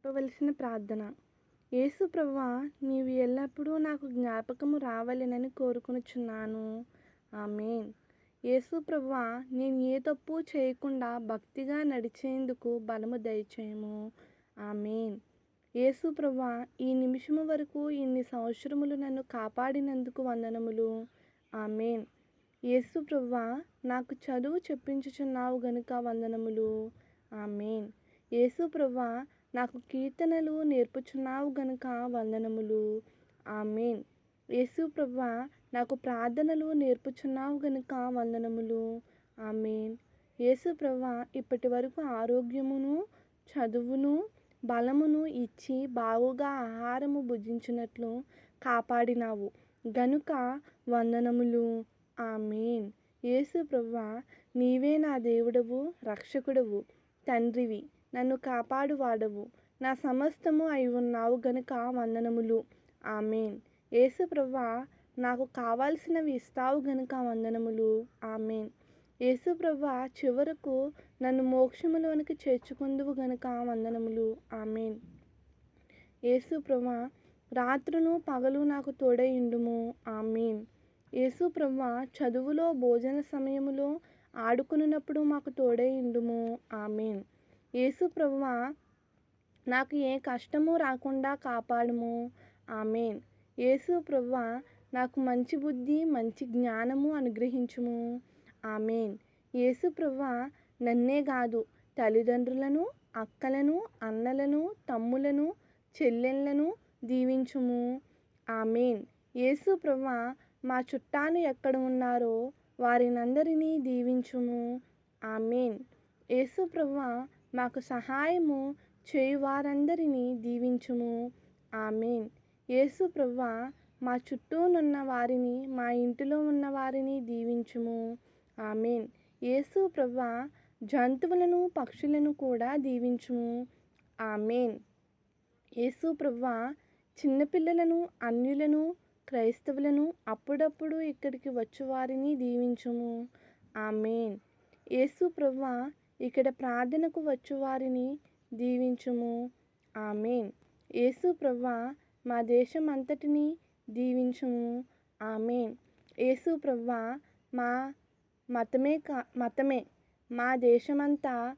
చెప్పవలసిన ప్రార్థన. యేసు ప్రభువా, నీవు ఎల్లప్పుడూ నాకు జ్ఞాపకము రావలెనని కోరుకొనుచున్నాను. ఆమేన్. యేసు ప్రభువా, నేను ఏ తప్పు చేయకుండా భక్తిగా నడిచేందుకు బలము దయచేయము. ఆమేన్. యేసు ప్రభువా, ఈ నిమిషము వరకు ఇన్ని సంవత్సరములు నన్ను కాపాడినందుకు వందనములు. ఆమేన్. యేసు ప్రభువా, నాకు చదువు చెప్పించుచున్నావు గనుక వందనములు. ఆమేన్. యేసు ప్రభువా, నాకు కీర్తనలు నేర్పుచున్నావు గనుక వందనములు. ఆమేన్. యేసు ప్రభువా, నాకు ప్రార్థనలు నేర్పుచున్నావు గనుక వందనములు. ఆమేన్. యేసు ప్రభువా, ఇప్పటి వరకు ఆరోగ్యమును, చదువును, బలమును ఇచ్చి బాగుగా ఆహారము భుజించినట్లు కాపాడినావు గనుక వందనములు. ఆమేన్. యేసు ప్రభువా, నీవే నా దేవుడవు, రక్షకుడవు, తండ్రివి, నన్ను కాపాడువాడవు, నా సమస్తము అయి ఉన్నావు గనుక వందనములు. ఆమేన్. యేసు ప్రభువా, నాకు కావాల్సినవి ఇస్తావు గనుక వందనములు. ఆమేన్. యేసు ప్రభువా, చివరకు నన్ను మోక్షములోనికి చేర్చుకొందువు గనుక వందనములు. ఆమేన్. యేసు ప్రభువా, రాత్రులు పగలు నాకు తోడై ఉండుము. ఆమేన్. యేసు ప్రభువా, చదువులో, భోజన సమయములో, ఆడుకున్నప్పుడు మాకు తోడై ఉండుము. ఆమేన్. యేసు ప్రభువా, నాకు ఏ కష్టము రాకుండా కాపాడుము. ఆమేన్. యేసు ప్రభువా, నాకు మంచి బుద్ధి, మంచి జ్ఞానము అనుగ్రహించుము. ఆమేన్. యేసు ప్రభువా, నన్నే కాదు, తల్లిదండ్రులను, అక్కలను, అన్నలను, తమ్ములను, చెల్లెళ్ళను దీవించుము. ఆమేన్. యేసు ప్రభువా, మా చుట్టాలు ఎక్కడ ఉన్నారో వారినందరినీ దీవించుము. ఆమేన్. యేసు ప్రభువా, మాకు సహాయము చేయువారందరినీ దీవించుము. ఆమేన్. యేసు ప్రభువా, మా చుట్టూనున్న వారిని, మా ఇంటిలో ఉన్న వారిని దీవించుము. ఆమేన్. యేసు ప్రభువా, జంతువులను, పక్షులను కూడా దీవించుము. ఆమేన్. యేసు ప్రభువా, చిన్నపిల్లలను, అన్యులను, క్రైస్తవులను, అప్పుడప్పుడు ఇక్కడికి వచ్చువారిని దీవించుము. ఆమేన్. యేసు ప్రభువా, ఇక్కడ ప్రార్థనకు వచ్చువారిని దీవించుము. ఆమేన్. యేసు ప్రభువా, మా దేశం అంతటిని దీవించుము. ఆమేన్. యేసు ప్రభువా, మా మతమే మా దేశమంతా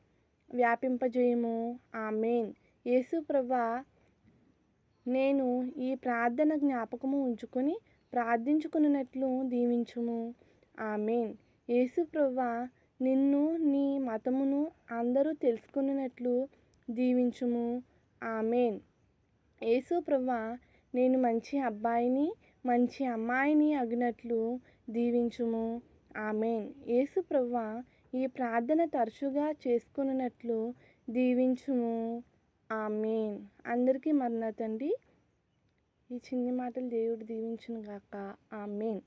వ్యాపింపజేయుము. ఆమేన్. యేసు ప్రభువా, నేను ఈ ప్రార్థన జ్ఞాపకము ఉంచుకొని ప్రార్థించుకున్నట్లు దీవించుము. ఆమేన్. యేసు ప్రభువా, నిన్ను, నీ మతమును అందరూ తెలుసుకున్నట్లు దీవించుము. ఆమేన్. యేసు ప్రభువా, నేను మంచి అబ్బాయిని, మంచి అమ్మాయిని అగునట్లు దీవించుము. ఆమేన్. యేసు ప్రభువా, ఈ ప్రార్థన తరచుగా చేసుకున్నట్లు దీవించుము. ఆమేన్. అందరికీ మరణాతండి. ఈ చిన్ని మాటలు దేవుడు దీవించును గాక. ఆమేన్.